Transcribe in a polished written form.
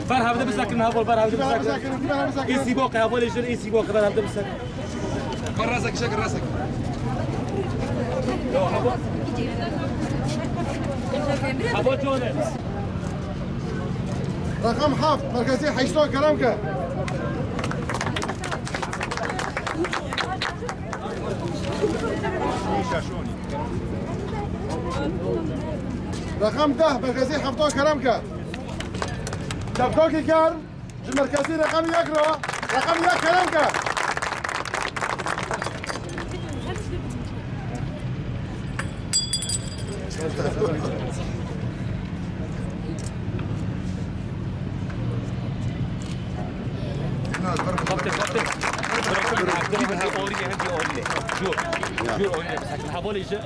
بر هفته بسکن هوا بر هفته بسکن ایسی باقی هوا لیشر ایسی باقی بر هفته بسکن کار راسك شكل راسك هوا جونه رقم حفظ مركزي حيشتو كلامك رقم 10 مركزي حفظو كلامك دبكوكي كار المركزي رقم 1 رقم 1 كلامك شو شو بس هوا لیشر